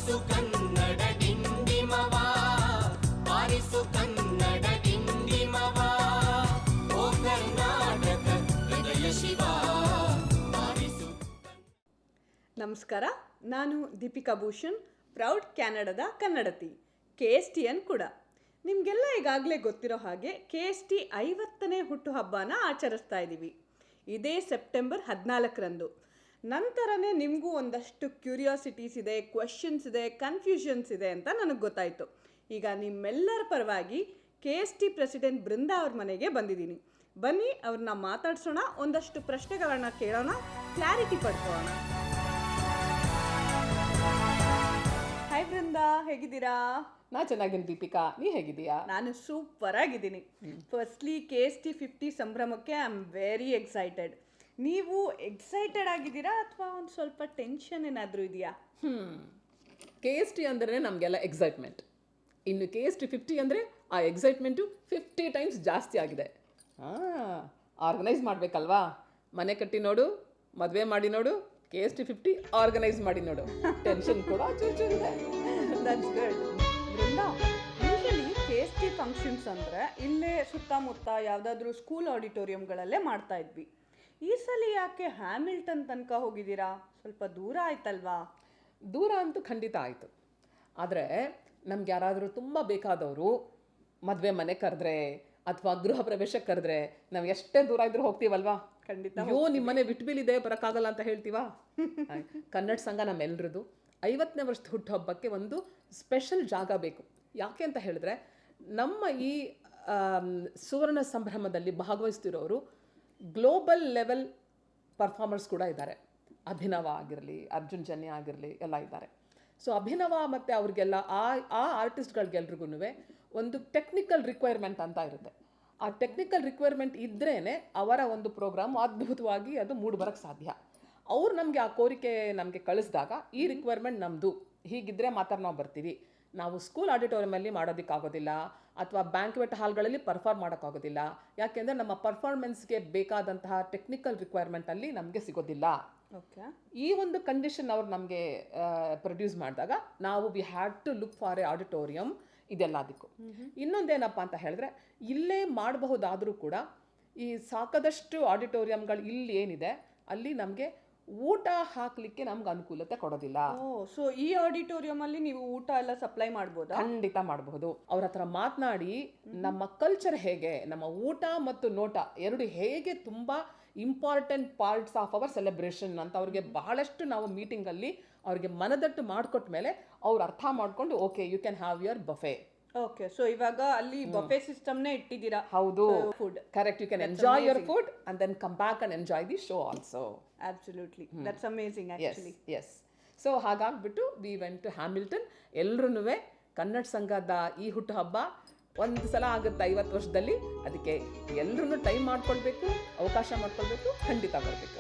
ಬಾರಿಸು ಕನ್ನಡ ಡಿಂಡಿಮವ ಬಾರಿಸು ಕನ್ನಡ ಡಿಂಡಿಮವ ಓ ಕರ್ನಾಟಕ ಹೃದಯ ಶಿವ ಬಾರಿಸು. ನಮಸ್ಕಾರ, ನಾನು ದೀಪಿಕಾ ಭೂಷಣ್, ಪ್ರೌಡ್ ಕ್ಯಾನಡಾದ ಕನ್ನಡತಿ, KSTN ಕೂಡ. ನಿಮಗೆಲ್ಲ ಈಗಾಗಲೇ ಗೊತ್ತಿರೋ ಹಾಗೆ KST 50ನೇ ಹುಟ್ಟುಹಬ್ಬನ ಆಚರಿಸ್ತಾ ಇದ್ದೀವಿ ಇದೇ ಸೆಪ್ಟೆಂಬರ್ 14ರಂದು. ನಂತರನೇ ನಿಮಗೂ ಒಂದಷ್ಟು ಕ್ಯೂರಿಯಾಸಿಟೀಸ್ ಇದೆ, ಕ್ವೆಶನ್ಸ್ ಇದೆ, ಕನ್ಫ್ಯೂಷನ್ಸ್ ಇದೆ ಅಂತ ನನಗೆ ಗೊತ್ತಾಯಿತು. ಈಗ ನಿಮ್ಮೆಲ್ಲರ ಪರವಾಗಿ KST ಪ್ರೆಸಿಡೆಂಟ್ ಬೃಂದಾ ಅವ್ರ ಮನೆಗೆ ಬಂದಿದ್ದೀನಿ. ಬನ್ನಿ ಅವ್ರನ್ನ ಮಾತಾಡ್ಸೋಣ, ಒಂದಷ್ಟು ಪ್ರಶ್ನೆಗಳನ್ನ ಕೇಳೋಣ, ಕ್ಲಾರಿಟಿ ಪಡ್ಕೊಳ್ಳೋಣ. ಹಾಯ್ ಬೃಂದಾ, ಹೇಗಿದ್ದೀರಾ? ನಾ ಚೆನ್ನಾಗಿದ್ದೀನಿ ದೀಪಿಕಾ, ನೀ ಹೇಗಿದ್ದೀಯಾ? ನಾನು ಸೂಪರ್ ಆಗಿದ್ದೀನಿ. ಫಸ್ಟ್ಲಿ KST 50 ಸಂಭ್ರಮಕ್ಕೆ ಐ ಆಮ್ ವೆರಿ ಎಕ್ಸೈಟೆಡ್. ನೀವು ಎಕ್ಸೈಟೆಡ್ ಆಗಿದ್ದೀರಾ ಅಥವಾ ಒಂದು ಸ್ವಲ್ಪ ಟೆನ್ಷನ್ ಏನಾದರೂ ಇದೆಯಾ? KST ಅಂದರೆ ನಮಗೆಲ್ಲ ಎಕ್ಸೈಟ್ಮೆಂಟ್. ಇನ್ನು KST 50 ಅಂದರೆ ಆ ಎಕ್ಸೈಟ್ಮೆಂಟು 50 ಟೈಮ್ಸ್ ಜಾಸ್ತಿ ಆಗಿದೆ. ಆರ್ಗನೈಸ್ ಮಾಡಬೇಕಲ್ವಾ? ಮನೆ ಕಟ್ಟಿ ನೋಡು, ಮದುವೆ ಮಾಡಿ ನೋಡು, KST 50 ಆರ್ಗನೈಸ್ ಮಾಡಿ ನೋಡು. ಟೆನ್ಷನ್ ಕೂಡ ಚೂಚೂರಿದೆ. That's good. Brinda, usually KST functions ಅಂದರೆ ಇಲ್ಲೇ ಸುತ್ತಮುತ್ತ ಯಾವುದಾದ್ರೂ ಸ್ಕೂಲ್ ಆಡಿಟೋರಿಯಂಗಳಲ್ಲೇ ಮಾಡ್ತಾ ಇದ್ವಿ. ಈ ಸಲ ಯಾಕೆ ಹ್ಯಾಮಿಲ್ಟನ್ ತನಕ ಹೋಗಿದ್ದೀರಾ? ಸ್ವಲ್ಪ ದೂರ ಆಯ್ತಲ್ವಾ? ದೂರ ಅಂತೂ ಖಂಡಿತ ಆಯಿತು. ಆದರೆ ನಮ್ಗೆ ಯಾರಾದರೂ ತುಂಬ ಬೇಕಾದವರು ಮದುವೆ ಮನೆ ಕರೆದ್ರೆ ಅಥವಾ ಗೃಹ ಪ್ರವೇಶಕ್ಕೆ ಕರೆದ್ರೆ ನಾವು ಎಷ್ಟೇ ದೂರ ಇದ್ರೂ ಹೋಗ್ತೀವಲ್ವಾ? ಖಂಡಿತ. ಅಯ್ಯೋ ನಿಮ್ಮನೆ ಬಿಟ್ಬಿಲಿದೆ, ಬರೋಕ್ಕಾಗಲ್ಲ ಅಂತ ಹೇಳ್ತೀವಾ? ಕನ್ನಡ ಸಂಘ ನಮ್ಮೆಲ್ಲರದು 50ನೇ ವರ್ಷದ ಹುಟ್ಟುಹಬ್ಬಕ್ಕೆ ಒಂದು ಸ್ಪೆಷಲ್ ಜಾಗ ಬೇಕು. ಯಾಕೆ ಅಂತ ಹೇಳಿದ್ರೆ, ನಮ್ಮ ಈ ಸುವರ್ಣ ಸಂಭ್ರಮದಲ್ಲಿ ಭಾಗವಹಿಸ್ತಿರೋರು ಗ್ಲೋಬಲ್ ಲೆವೆಲ್ ಪರ್ಫಾರ್ಮರ್ಸ್ ಕೂಡ ಇದ್ದಾರೆ. ಅಭಿನವ ಆಗಿರಲಿ, ಅರ್ಜುನ್ ಜನ್ಯ ಆಗಿರಲಿ, ಎಲ್ಲ ಇದ್ದಾರೆ. ಸೊ ಅಭಿನವ ಮತ್ತು ಅವ್ರಿಗೆಲ್ಲ ಆ ಆರ್ಟಿಸ್ಟ್ಗಳಿಗೆಲ್ರಿಗೂ ಒಂದು ಟೆಕ್ನಿಕಲ್ ರಿಕ್ವೈರ್ಮೆಂಟ್ ಅಂತ ಇರುತ್ತೆ. ಆ ಟೆಕ್ನಿಕಲ್ ರಿಕ್ವೈರ್ಮೆಂಟ್ ಇದ್ರೇ ಅವರ ಒಂದು ಪ್ರೋಗ್ರಾಮ್ ಅದ್ಭುತವಾಗಿ ಅದು ಮೂಡಿಬರೋಕ್ಕೆ ಸಾಧ್ಯ. ಅವ್ರು ನಮಗೆ ಆ ಕೋರಿಕೆ ನಮಗೆ ಕಳಿಸಿದಾಗ ಈ ರಿಕ್ವೈರ್ಮೆಂಟ್ ನಮ್ಮದು, ಹೀಗಿದ್ದರೆ ಮಾತ್ರ ನಾವು ಬರ್ತೀವಿ, ನಾವು ಸ್ಕೂಲ್ ಆಡಿಟೋರಿಯಮಲ್ಲಿ ಮಾಡೋದಕ್ಕಾಗೋದಿಲ್ಲ ಅಥವಾ ಬ್ಯಾಂಕ್ವೆಟ್ ಹಾಲ್ಗಳಲ್ಲಿ ಪರ್ಫಾರ್ಮ್ ಮಾಡೋಕ್ಕಾಗೋದಿಲ್ಲ, ಯಾಕೆಂದರೆ ನಮ್ಮ ಪರ್ಫಾರ್ಮೆನ್ಸ್ಗೆ ಬೇಕಾದಂತಹ ಟೆಕ್ನಿಕಲ್ ರಿಕ್ವೈರ್ಮೆಂಟಲ್ಲಿ ನಮಗೆ ಸಿಗೋದಿಲ್ಲ. ಓಕೆ. ಈ ಒಂದು ಕಂಡೀಷನ್ ಅವ್ರು ನಮಗೆ ಪ್ರೊಡ್ಯೂಸ್ ಮಾಡಿದಾಗ ನಾವು we had to look for a auditorium. ಇದೆಲ್ಲದಕ್ಕೂ ಇನ್ನೊಂದೇನಪ್ಪ ಅಂತ ಹೇಳಿದ್ರೆ, ಇಲ್ಲೇ ಮಾಡಬಹುದಾದರೂ ಕೂಡ ಈ ಸಾಕದಷ್ಟು ಆಡಿಟೋರಿಯಂಗಳು ಇಲ್ಲಿ ಏನಿದೆ ಅಲ್ಲಿ ನಮಗೆ ಊಟ ಹಾಕಲಿಕ್ಕೆ ನಮ್ಗೆ ಅನುಕೂಲತೆ ಕೊಡೋದಿಲ್ಲ. ಸೊ ಈ ಆಡಿಟೋರಿಯಂ ಅಲ್ಲಿ ನೀವು ಊಟ ಎಲ್ಲ ಸಪ್ಲೈ ಮಾಡ್ಬೋದಾ? ಖಂಡಿತ ಮಾಡಬಹುದು. ಅವ್ರ ಹತ್ರ ಮಾತನಾಡಿ ನಮ್ಮ ಕಲ್ಚರ್ ಹೇಗೆ, ನಮ್ಮ ಊಟ ಮತ್ತು ನೋಟ ಎರಡು ಹೇಗೆ ತುಂಬ important parts of our celebration ಅಂತ ಅವ್ರಿಗೆ ಬಹಳಷ್ಟು ನಾವು ಮೀಟಿಂಗಲ್ಲಿ ಅವ್ರಿಗೆ ಮನದಟ್ಟು ಮಾಡಿಕೊಟ್ಟ ಮೇಲೆ ಅವ್ರು ಅರ್ಥ ಮಾಡ್ಕೊಂಡು okay you can have your buffet. Okay. So ಇವಾಗ ಅಲ್ಲಿ ಬಫೆ ಸಿಸ್ಟಮ್ನೇ ಇಟ್ಟಿದ್ದೀರಾ? ಹೌದು, food. Correct. You can enjoy your food and then come back and enjoy the show also. Absolutely. That's amazing actually. Yes. So ಹಾಗಾಗ್ಬಿಟ್ಟು we went to Hamilton. ಎಲ್ಲರೂ ಕನ್ನಡ ಸಂಘದ ಈ ಹುಟ್ಟುಹಬ್ಬ ಒಂದು ಸಲ ಆಗುತ್ತೆ 50 ವರ್ಷದಲ್ಲಿ. ಅದಕ್ಕೆ ಎಲ್ಲರೂ ಟೈಮ್ ಮಾಡ್ಕೊಳ್ಬೇಕು, ಅವಕಾಶ ಮಾಡ್ಕೊಳ್ಬೇಕು, ಖಂಡಿತ ಬರಬೇಕು.